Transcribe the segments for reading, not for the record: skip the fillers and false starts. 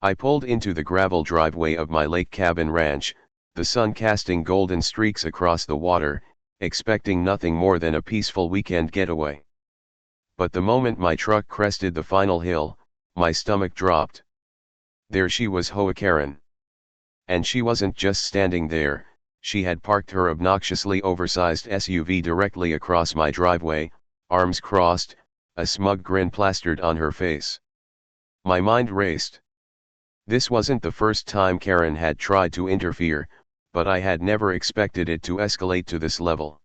I pulled into the gravel driveway of my lake cabin ranch, the sun casting golden streaks across the water, expecting nothing more than a peaceful weekend getaway. But the moment my truck crested the final hill, my stomach dropped. There she was, HOA Karen. And she wasn't just standing there, she had parked her obnoxiously oversized SUV directly across my driveway, arms crossed, a smug grin plastered on her face. My mind raced. This wasn't the first time Karen had tried to interfere, but I had never expected it to escalate to this level.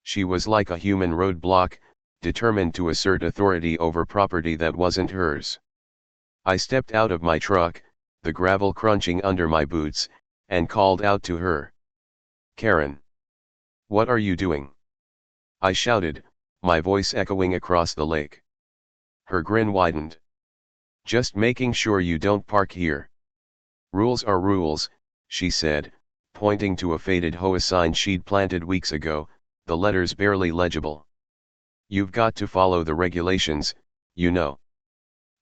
She was like a human roadblock, determined to assert authority over property that wasn't hers. I stepped out of my truck, the gravel crunching under my boots, and called out to her. "Karen! What are you doing?" I shouted, my voice echoing across the lake. Her grin widened. "Just making sure you don't park here. Rules are rules," she said, pointing to a faded HOA sign she'd planted weeks ago, the letters barely legible. "You've got to follow the regulations, you know."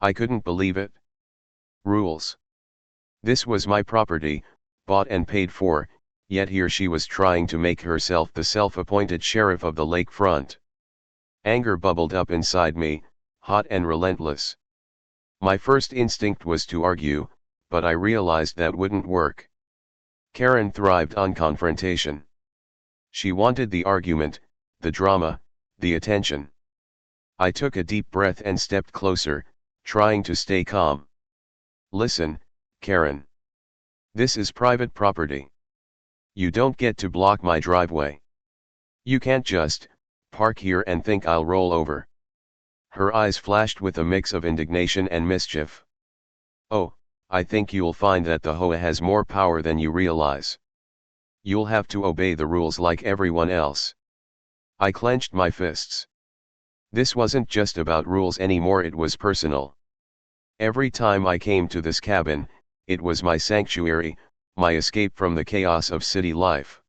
I couldn't believe it. Rules. This was my property, bought and paid for, yet here she was trying to make herself the self-appointed sheriff of the lakefront. Anger bubbled up inside me, hot and relentless. My first instinct was to argue, but I realized that wouldn't work. Karen thrived on confrontation. She wanted the argument, the drama, the attention. I took a deep breath and stepped closer, trying to stay calm. "Listen, Karen. This is private property. You don't get to block my driveway. You can't just park here and think I'll roll over." Her eyes flashed with a mix of indignation and mischief. "Oh, I think you'll find that the HOA has more power than you realize. You'll have to obey the rules like everyone else." I clenched my fists. This wasn't just about rules anymore, it was personal. Every time I came to this cabin, it was my sanctuary, my escape from the chaos of city life.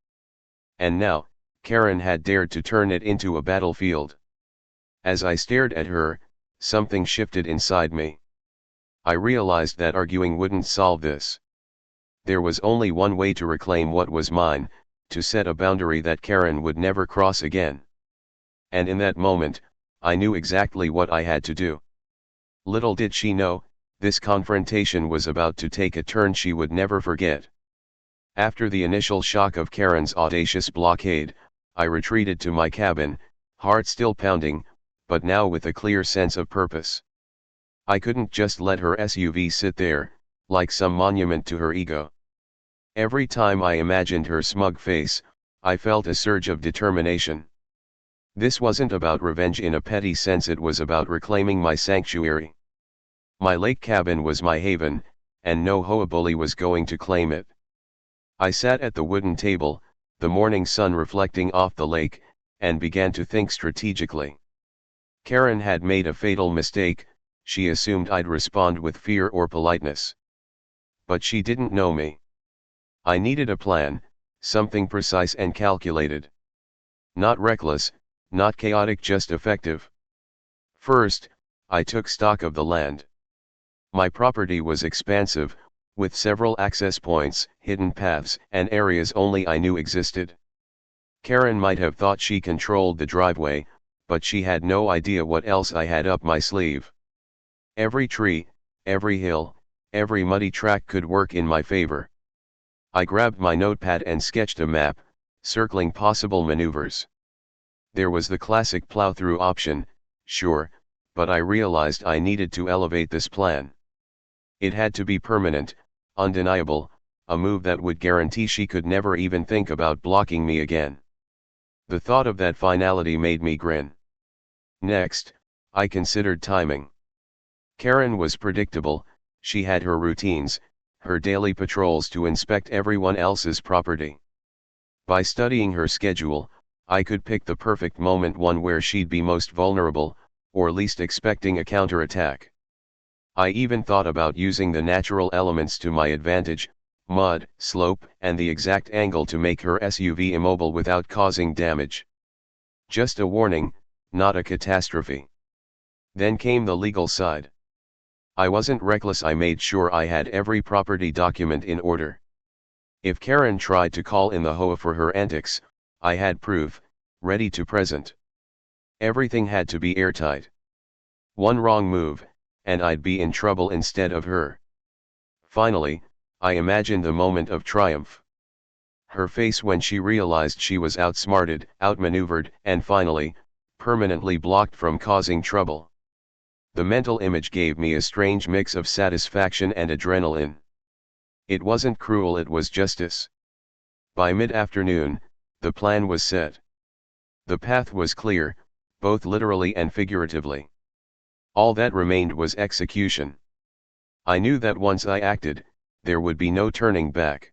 And now, Karen had dared to turn it into a battlefield. As I stared at her, something shifted inside me. I realized that arguing wouldn't solve this. There was only one way to reclaim what was mine, to set a boundary that Karen would never cross again. And in that moment, I knew exactly what I had to do. Little did she know, this confrontation was about to take a turn she would never forget. After the initial shock of Karen's audacious blockade, I retreated to my cabin, heart still pounding, but now with a clear sense of purpose. I couldn't just let her SUV sit there, like some monument to her ego. Every time I imagined her smug face, I felt a surge of determination. This wasn't about revenge in a petty sense, it was about reclaiming my sanctuary. My lake cabin was my haven, and no HOA bully was going to claim it. I sat at the wooden table, the morning sun reflecting off the lake, and began to think strategically. Karen had made a fatal mistake. She assumed I'd respond with fear or politeness. But she didn't know me. I needed a plan, something precise and calculated. Not reckless, not chaotic, just effective. First, I took stock of the land. My property was expansive, with several access points, hidden paths, and areas only I knew existed. Karen might have thought she controlled the driveway, but she had no idea what else I had up my sleeve. Every tree, every hill, every muddy track could work in my favor. I grabbed my notepad and sketched a map, circling possible maneuvers. There was the classic plow-through option, sure, but I realized I needed to elevate this plan. It had to be permanent, undeniable, a move that would guarantee she could never even think about blocking me again. The thought of that finality made me grin. Next, I considered timing. Karen was predictable, she had her routines, her daily patrols to inspect everyone else's property. By studying her schedule, I could pick the perfect moment, one where she'd be most vulnerable, or least expecting a counterattack. I even thought about using the natural elements to my advantage, mud, slope, and the exact angle to make her SUV immobile without causing damage. Just a warning, not a catastrophe. Then came the legal side. I wasn't reckless, I made sure I had every property document in order. If Karen tried to call in the HOA for her antics, I had proof, ready to present. Everything had to be airtight. One wrong move, and I'd be in trouble instead of her. Finally, I imagined the moment of triumph. Her face when she realized she was outsmarted, outmaneuvered, and finally, permanently blocked from causing trouble. The mental image gave me a strange mix of satisfaction and adrenaline. It wasn't cruel, it was justice. By mid-afternoon, the plan was set. The path was clear, both literally and figuratively. All that remained was execution. I knew that once I acted, there would be no turning back.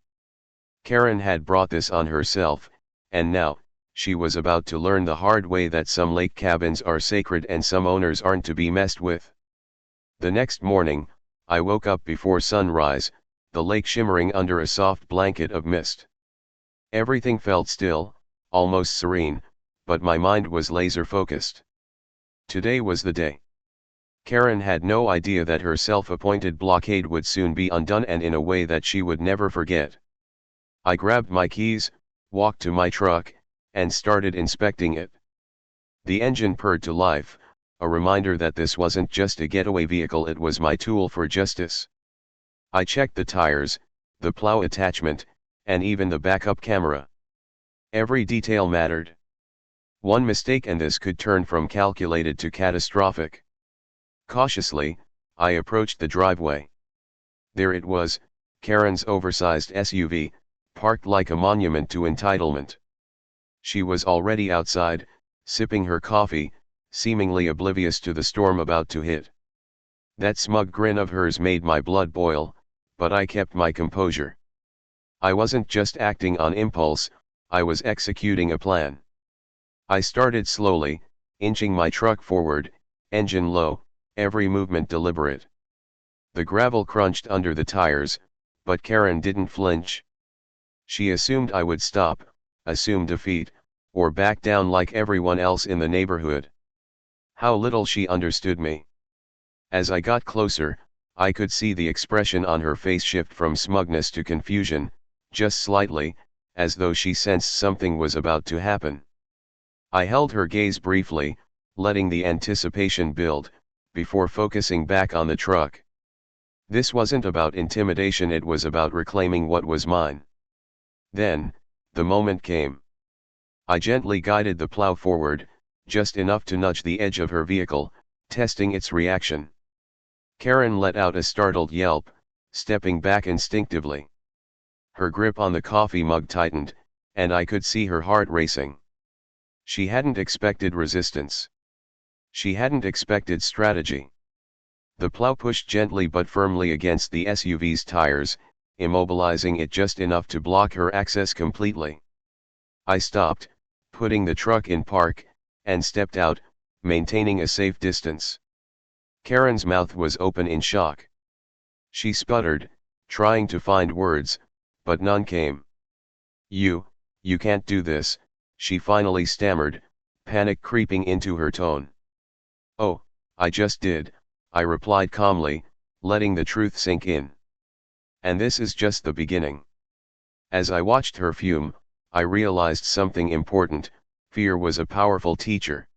Karen had brought this on herself, and now, she was about to learn the hard way that some lake cabins are sacred and some owners aren't to be messed with. The next morning, I woke up before sunrise, the lake shimmering under a soft blanket of mist. Everything felt still, almost serene, but my mind was laser-focused. Today was the day. Karen had no idea that her self-appointed blockade would soon be undone, and in a way that she would never forget. I grabbed my keys, walked to my truck, and started inspecting it. The engine purred to life, a reminder that this wasn't just a getaway vehicle, it was my tool for justice. I checked the tires, the plow attachment, and even the backup camera. Every detail mattered. One mistake and this could turn from calculated to catastrophic. Cautiously, I approached the driveway. There it was, Karen's oversized SUV, parked like a monument to entitlement. She was already outside, sipping her coffee, seemingly oblivious to the storm about to hit. That smug grin of hers made my blood boil, but I kept my composure. I wasn't just acting on impulse, I was executing a plan. I started slowly, inching my truck forward, engine low, every movement deliberate. The gravel crunched under the tires, but Karen didn't flinch. She assumed I would stop, assume defeat, or back down like everyone else in the neighborhood. How little she understood me. As I got closer, I could see the expression on her face shift from smugness to confusion, just slightly, as though she sensed something was about to happen. I held her gaze briefly, letting the anticipation build, before focusing back on the truck. This wasn't about intimidation, it was about reclaiming what was mine. Then, the moment came. I gently guided the plow forward, just enough to nudge the edge of her vehicle, testing its reaction. Karen let out a startled yelp, stepping back instinctively. Her grip on the coffee mug tightened, and I could see her heart racing. She hadn't expected resistance. She hadn't expected strategy. The plow pushed gently but firmly against the SUV's tires, immobilizing it just enough to block her access completely. I stopped, putting the truck in park, and stepped out, maintaining a safe distance. Karen's mouth was open in shock. She sputtered, trying to find words, but none came. You can't do this," she finally stammered, panic creeping into her tone. "Oh, I just did," I replied calmly, letting the truth sink in. "And this is just the beginning." As I watched her fume, I realized something important: fear was a powerful teacher.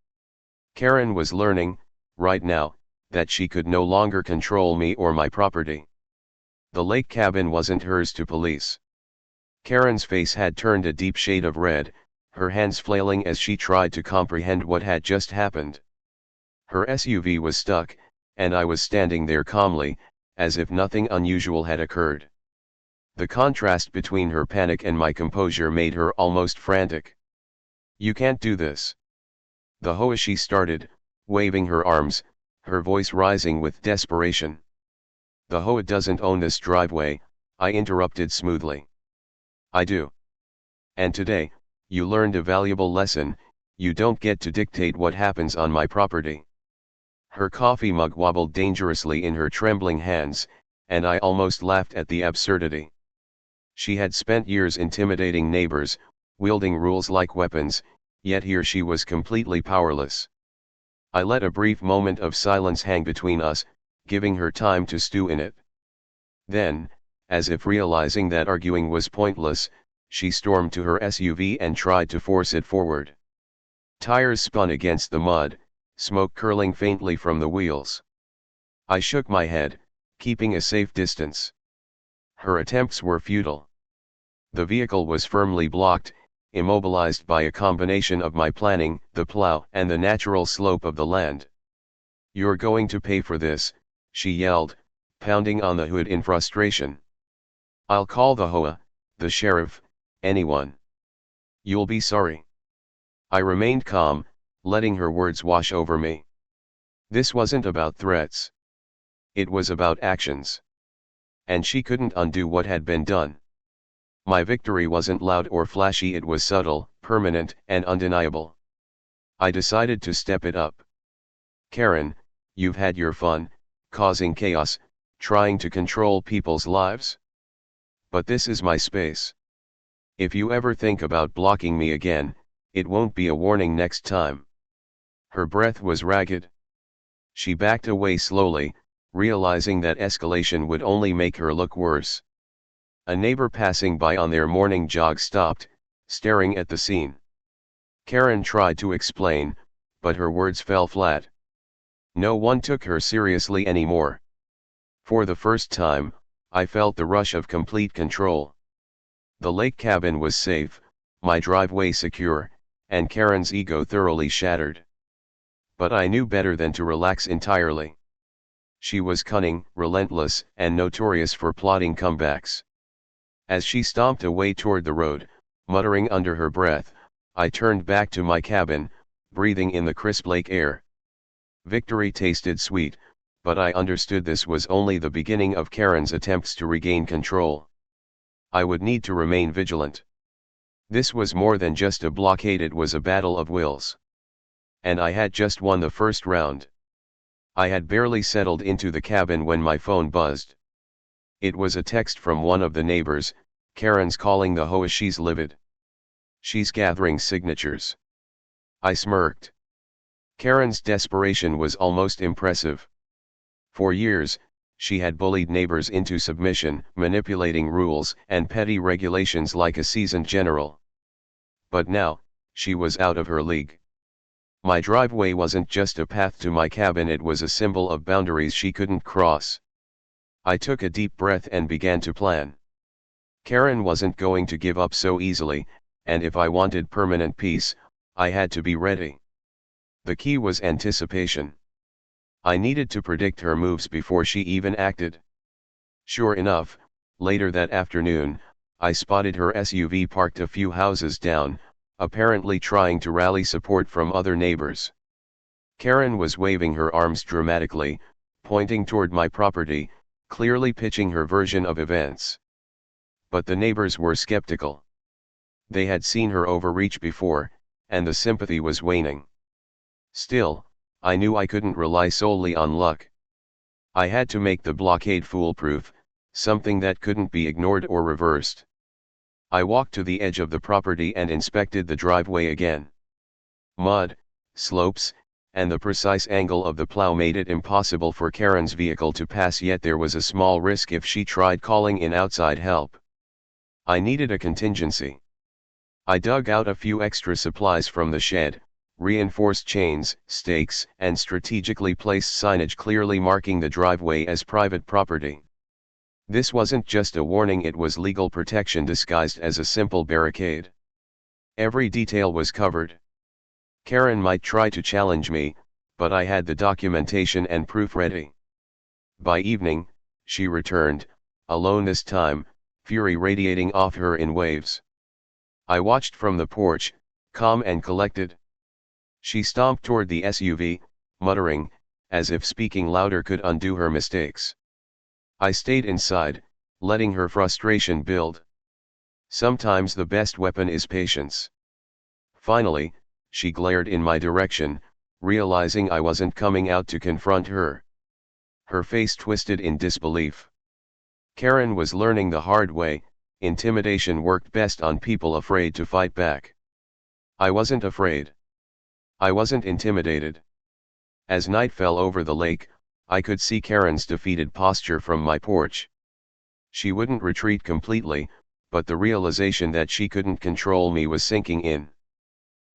Karen was learning, right now, that she could no longer control me or my property. The lake cabin wasn't hers to police. Karen's face had turned a deep shade of red, her hands flailing as she tried to comprehend what had just happened. Her SUV was stuck, and I was standing there calmly, as if nothing unusual had occurred. The contrast between her panic and my composure made her almost frantic. "You can't do this." "The HOA," she started, waving her arms, her voice rising with desperation. "The HOA doesn't own this driveway," I interrupted smoothly. "I do. And today, you learned a valuable lesson: you don't get to dictate what happens on my property." Her coffee mug wobbled dangerously in her trembling hands, and I almost laughed at the absurdity. She had spent years intimidating neighbors, wielding rules like weapons, yet here she was completely powerless. I let a brief moment of silence hang between us, giving her time to stew in it. Then, as if realizing that arguing was pointless, she stormed to her SUV and tried to force it forward. Tires spun against the mud, smoke curling faintly from the wheels. I shook my head, keeping a safe distance. Her attempts were futile. The vehicle was firmly blocked, immobilized by a combination of my planning, the plow, and the natural slope of the land. "You're going to pay for this," she yelled, pounding on the hood in frustration. "I'll call the HOA, the sheriff, anyone. You'll be sorry." I remained calm, letting her words wash over me. This wasn't about threats. It was about actions. And she couldn't undo what had been done. My victory wasn't loud or flashy, it was subtle, permanent, and undeniable. I decided to step it up. "Karen, you've had your fun, causing chaos, trying to control people's lives. But this is my space. If you ever think about blocking me again, it won't be a warning next time." Her breath was ragged. She backed away slowly, realizing that escalation would only make her look worse. A neighbor passing by on their morning jog stopped, staring at the scene. Karen tried to explain, but her words fell flat. No one took her seriously anymore. For the first time, I felt the rush of complete control. The lake cabin was safe, my driveway secure, and Karen's ego thoroughly shattered. But I knew better than to relax entirely. She was cunning, relentless, and notorious for plotting comebacks. As she stomped away toward the road, muttering under her breath, I turned back to my cabin, breathing in the crisp lake air. Victory tasted sweet, but I understood this was only the beginning of Karen's attempts to regain control. I would need to remain vigilant. This was more than just a blockade, it was a battle of wills. And I had just won the first round. I had barely settled into the cabin when my phone buzzed. It was a text from one of the neighbors. "Karen's calling the HOA, she's livid. She's gathering signatures." I smirked. Karen's desperation was almost impressive. For years, she had bullied neighbors into submission, manipulating rules and petty regulations like a seasoned general. But now, she was out of her league. My driveway wasn't just a path to my cabin, it was a symbol of boundaries she couldn't cross. I took a deep breath and began to plan. Karen wasn't going to give up so easily, and if I wanted permanent peace, I had to be ready. The key was anticipation. I needed to predict her moves before she even acted. Sure enough, later that afternoon, I spotted her SUV parked a few houses down, apparently trying to rally support from other neighbors. Karen was waving her arms dramatically, pointing toward my property, clearly pitching her version of events. But the neighbors were skeptical. They had seen her overreach before, and the sympathy was waning. Still, I knew I couldn't rely solely on luck. I had to make the blockade foolproof, something that couldn't be ignored or reversed. I walked to the edge of the property and inspected the driveway again. Mud, slopes, and the precise angle of the plow made it impossible for Karen's vehicle to pass, yet there was a small risk if she tried calling in outside help. I needed a contingency. I dug out a few extra supplies from the shed, reinforced chains, stakes, and strategically placed signage clearly marking the driveway as private property. This wasn't just a warning, it was legal protection disguised as a simple barricade. Every detail was covered. Karen might try to challenge me, but I had the documentation and proof ready. By evening, she returned, alone this time, fury radiating off her in waves. I watched from the porch, calm and collected. She stomped toward the SUV, muttering, as if speaking louder could undo her mistakes. I stayed inside, letting her frustration build. Sometimes the best weapon is patience. Finally, she glared in my direction, realizing I wasn't coming out to confront her. Her face twisted in disbelief. Karen was learning the hard way, intimidation worked best on people afraid to fight back. I wasn't afraid. I wasn't intimidated. As night fell over the lake, I could see Karen's defeated posture from my porch. She wouldn't retreat completely, but the realization that she couldn't control me was sinking in.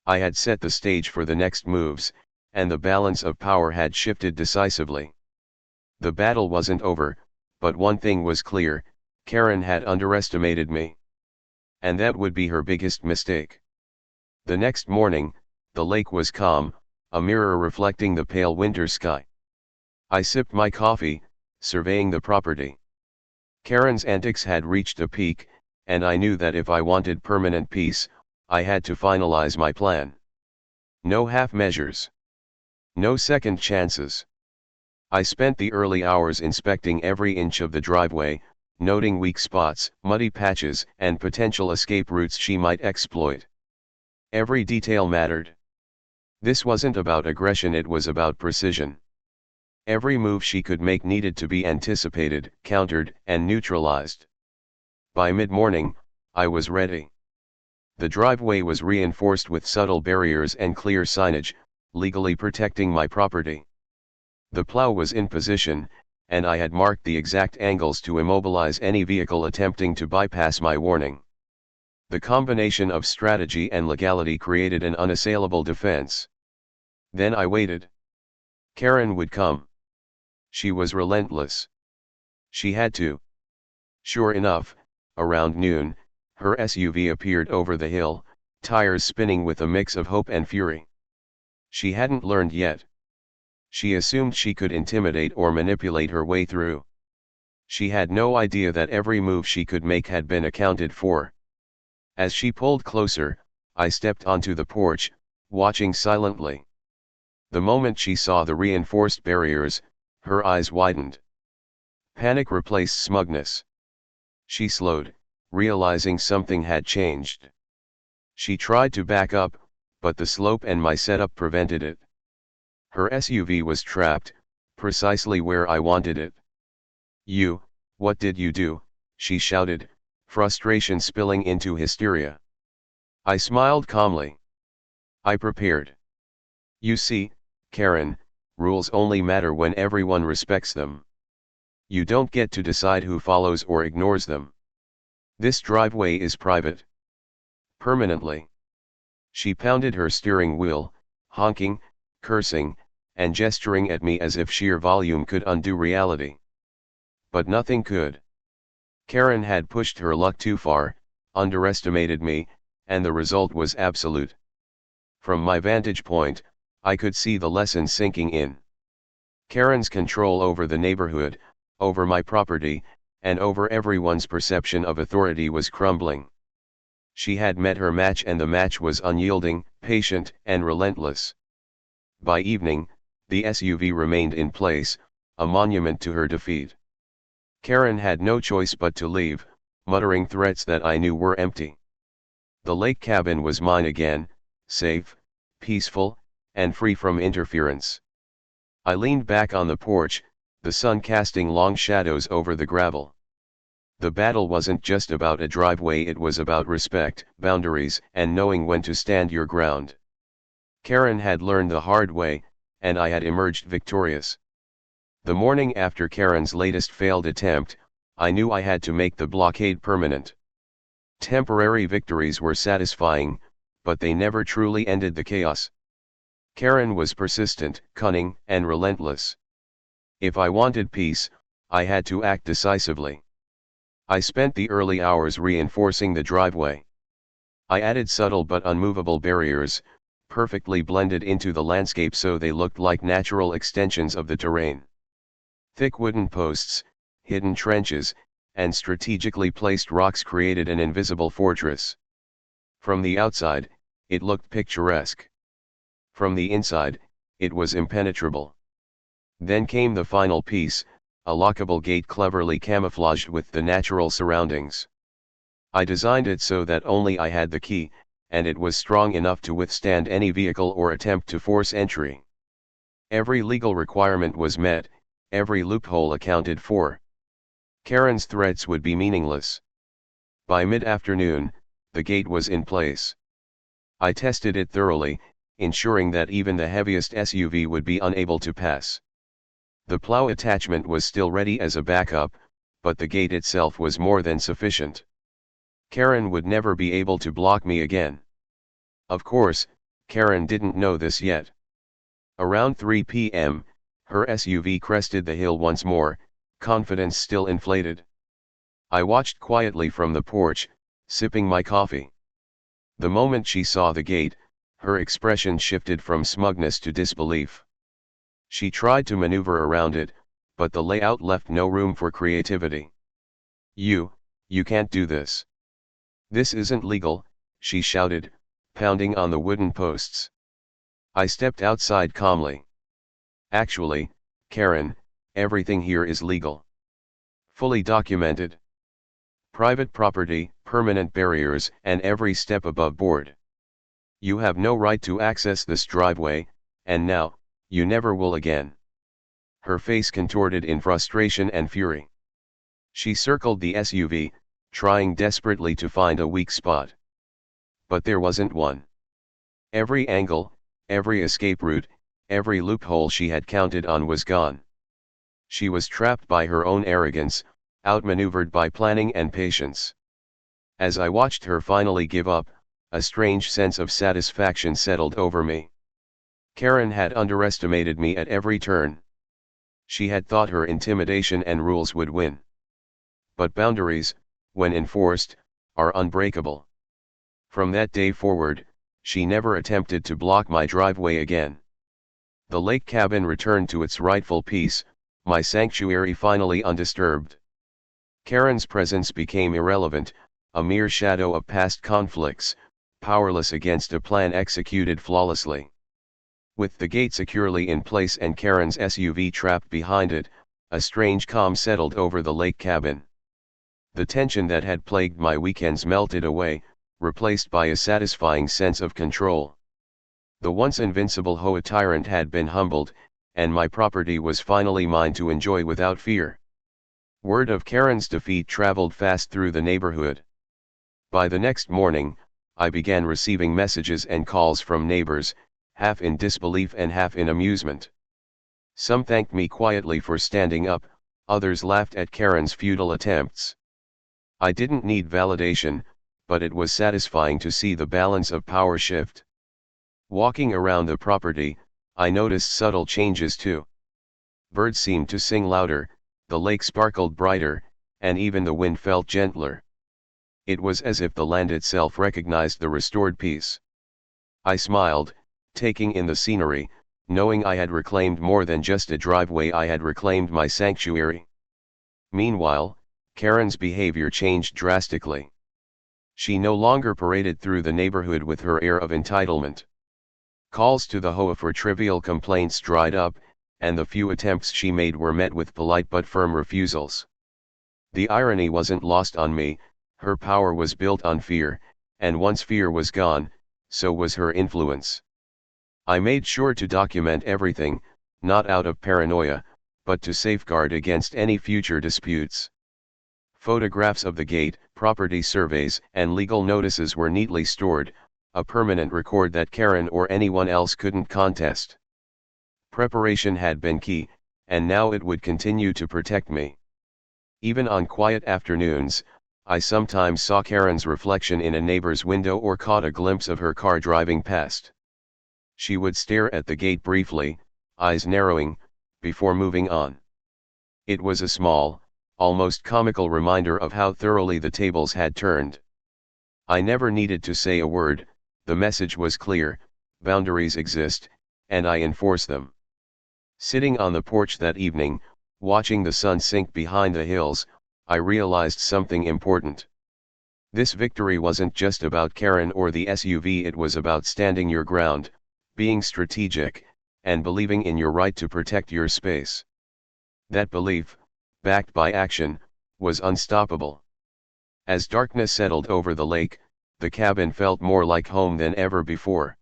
I had set the stage for the next moves, and the balance of power had shifted decisively. The battle wasn't over, but one thing was clear: Karen had underestimated me. And that would be her biggest mistake. The next morning, the lake was calm, a mirror reflecting the pale winter sky. I sipped my coffee, surveying the property. Karen's antics had reached a peak, and I knew that if I wanted permanent peace, I had to finalize my plan. No half measures. No second chances. I spent the early hours inspecting every inch of the driveway, noting weak spots, muddy patches, and potential escape routes she might exploit. Every detail mattered. This wasn't about aggression, it was about precision. Every move she could make needed to be anticipated, countered, and neutralized. By mid-morning, I was ready. The driveway was reinforced with subtle barriers and clear signage, legally protecting my property. The plow was in position, and I had marked the exact angles to immobilize any vehicle attempting to bypass my warning. The combination of strategy and legality created an unassailable defense. Then I waited. Karen would come. She was relentless. She had to. Sure enough, around noon, her SUV appeared over the hill, tires spinning with a mix of hope and fury. She hadn't learned yet. She assumed she could intimidate or manipulate her way through. She had no idea that every move she could make had been accounted for. As she pulled closer, I stepped onto the porch, watching silently. The moment she saw the reinforced barriers, her eyes widened. Panic replaced smugness. She slowed, realizing something had changed. She tried to back up, but the slope and my setup prevented it. Her SUV was trapped, precisely where I wanted it. What did you do?" she shouted, frustration spilling into hysteria. I smiled calmly. I prepared. You see, Karen, rules only matter when everyone respects them. You don't get to decide who follows or ignores them. This driveway is private. Permanently. She pounded her steering wheel, honking, cursing, and gesturing at me as if sheer volume could undo reality. But nothing could. Karen had pushed her luck too far, underestimated me, and the result was absolute. From my vantage point, I could see the lesson sinking in. Karen's control over the neighborhood, over my property, and over everyone's perception of authority was crumbling. She had met her match, and the match was unyielding, patient, and relentless. By evening, the SUV remained in place, a monument to her defeat. Karen had no choice but to leave, muttering threats that I knew were empty. The lake cabin was mine again, safe, peaceful, and free from interference. I leaned back on the porch, the sun casting long shadows over the gravel. The battle wasn't just about a driveway, it was about respect, boundaries, and knowing when to stand your ground. Karen had learned the hard way, and I had emerged victorious. The morning after Karen's latest failed attempt, I knew I had to make the blockade permanent. Temporary victories were satisfying, but they never truly ended the chaos. Karen was persistent, cunning, and relentless. If I wanted peace, I had to act decisively. I spent the early hours reinforcing the driveway. I added subtle but unmovable barriers, perfectly blended into the landscape so they looked like natural extensions of the terrain. Thick wooden posts, hidden trenches, and strategically placed rocks created an invisible fortress. From the outside, it looked picturesque. From the inside, it was impenetrable. Then came the final piece, a lockable gate cleverly camouflaged with the natural surroundings. I designed it so that only I had the key, and it was strong enough to withstand any vehicle or attempt to force entry. Every legal requirement was met, every loophole accounted for. Karen's threats would be meaningless. By mid-afternoon, the gate was in place. I tested it thoroughly, ensuring that even the heaviest SUV would be unable to pass. The plow attachment was still ready as a backup, but the gate itself was more than sufficient. Karen would never be able to block me again. Of course, Karen didn't know this yet. Around 3 p.m., her SUV crested the hill once more, confidence still inflated. I watched quietly from the porch, sipping my coffee. The moment she saw the gate, her expression shifted from smugness to disbelief. She tried to maneuver around it, but the layout left no room for creativity. You can't do this. This isn't legal," she shouted, pounding on the wooden posts. I stepped outside calmly. "Actually, Karen, everything here is legal. Fully documented. Private property, permanent barriers, and every step above board. You have no right to access this driveway, and now, you never will again." Her face contorted in frustration and fury. She circled the SUV, trying desperately to find a weak spot. But there wasn't one. Every angle, every escape route, every loophole she had counted on was gone. She was trapped by her own arrogance, outmaneuvered by planning and patience. As I watched her finally give up, a strange sense of satisfaction settled over me. Karen had underestimated me at every turn. She had thought her intimidation and rules would win. But boundaries, when enforced, are unbreakable. From that day forward, she never attempted to block my driveway again. The lake cabin returned to its rightful peace, my sanctuary finally undisturbed. Karen's presence became irrelevant, a mere shadow of past conflicts, powerless against a plan executed flawlessly. With the gate securely in place and Karen's SUV trapped behind it, a strange calm settled over the lake cabin. The tension that had plagued my weekends melted away, replaced by a satisfying sense of control. The once invincible HOA tyrant had been humbled, and my property was finally mine to enjoy without fear. Word of Karen's defeat traveled fast through the neighborhood. By the next morning, I began receiving messages and calls from neighbors, half in disbelief and half in amusement. Some thanked me quietly for standing up, others laughed at Karen's futile attempts. I didn't need validation, but it was satisfying to see the balance of power shift. Walking around the property, I noticed subtle changes too. Birds seemed to sing louder, the lake sparkled brighter, and even the wind felt gentler. It was as if the land itself recognized the restored peace. I smiled, taking in the scenery, knowing I had reclaimed more than just a driveway, I had reclaimed my sanctuary. Meanwhile, Karen's behavior changed drastically. She no longer paraded through the neighborhood with her air of entitlement. Calls to the HOA for trivial complaints dried up, and the few attempts she made were met with polite but firm refusals. The irony wasn't lost on me, her power was built on fear, and once fear was gone, so was her influence. I made sure to document everything, not out of paranoia, but to safeguard against any future disputes. Photographs of the gate, property surveys, and legal notices were neatly stored, a permanent record that Karen or anyone else couldn't contest. Preparation had been key, and now it would continue to protect me. Even on quiet afternoons, I sometimes saw Karen's reflection in a neighbor's window or caught a glimpse of her car driving past. She would stare at the gate briefly, eyes narrowing, before moving on. It was a small, almost comical reminder of how thoroughly the tables had turned. I never needed to say a word, the message was clear: boundaries exist, and I enforce them. Sitting on the porch that evening, watching the sun sink behind the hills, I realized something important. This victory wasn't just about Karen or the SUV, it was about standing your ground, being strategic, and believing in your right to protect your space. That belief, backed by action, was unstoppable. As darkness settled over the lake, the cabin felt more like home than ever before.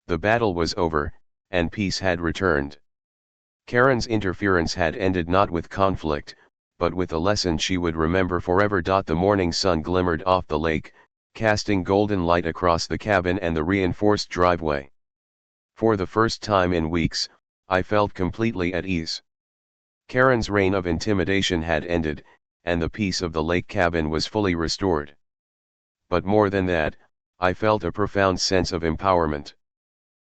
The battle was over, and peace had returned. Karen's interference had ended not with conflict, but with a lesson she would remember forever. The morning sun glimmered off the lake, casting golden light across the cabin and the reinforced driveway. For the first time in weeks, I felt completely at ease. Karen's reign of intimidation had ended, and the peace of the lake cabin was fully restored. But more than that, I felt a profound sense of empowerment.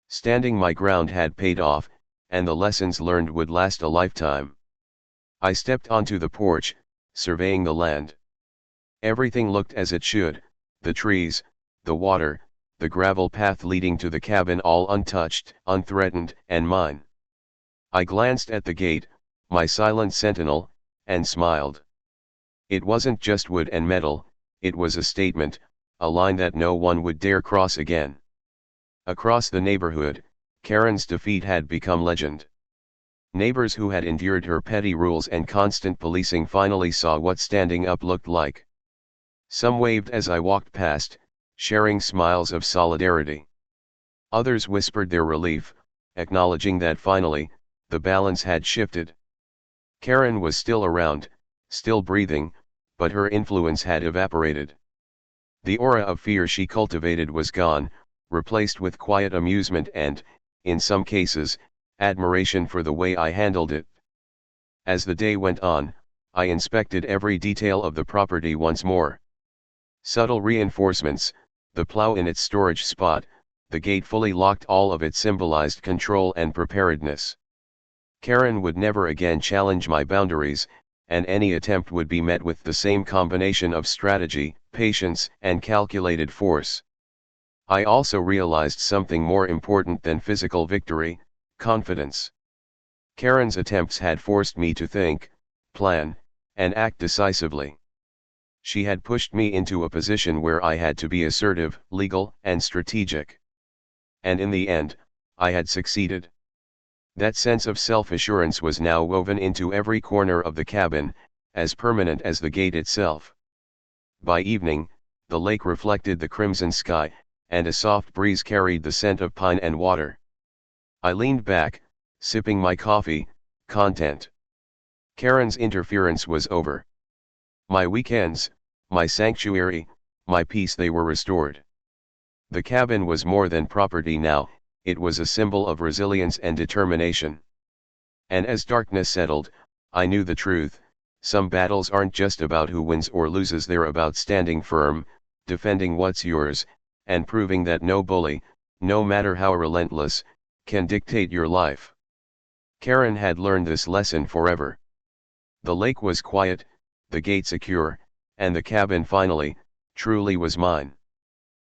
Standing my ground had paid off, and the lessons learned would last a lifetime. I stepped onto the porch, surveying the land. Everything looked as it should, the trees, the water, the gravel path leading to the cabin all untouched, unthreatened, and mine. I glanced at the gate, my silent sentinel, and smiled. It wasn't just wood and metal, it was a statement, a line that no one would dare cross again. Across the neighborhood, Karen's defeat had become legend. Neighbors who had endured her petty rules and constant policing finally saw what standing up looked like. Some waved as I walked past, sharing smiles of solidarity. Others whispered their relief, acknowledging that finally, the balance had shifted. Karen was still around, still breathing, but her influence had evaporated. The aura of fear she cultivated was gone, replaced with quiet amusement and, in some cases, admiration for the way I handled it. As the day went on, I inspected every detail of the property once more. Subtle reinforcements, the plow in its storage spot, the gate fully locked, all of it symbolized control and preparedness. Karen would never again challenge my boundaries, and any attempt would be met with the same combination of strategy, patience, and calculated force. I also realized something more important than physical victory: confidence. Karen's attempts had forced me to think, plan, and act decisively. She had pushed me into a position where I had to be assertive, legal, and strategic. And in the end, I had succeeded. That sense of self-assurance was now woven into every corner of the cabin, as permanent as the gate itself. By evening, the lake reflected the crimson sky, and a soft breeze carried the scent of pine and water. I leaned back, sipping my coffee, content. Karen's interference was over. My weekends, my sanctuary, my peace, they were restored. The cabin was more than property now, it was a symbol of resilience and determination. And as darkness settled, I knew the truth: some battles aren't just about who wins or loses, they're about standing firm, defending what's yours, and proving that no bully, no matter how relentless, can dictate your life. Karen had learned this lesson forever. The lake was quiet, the gate secure, and the cabin finally, truly was mine.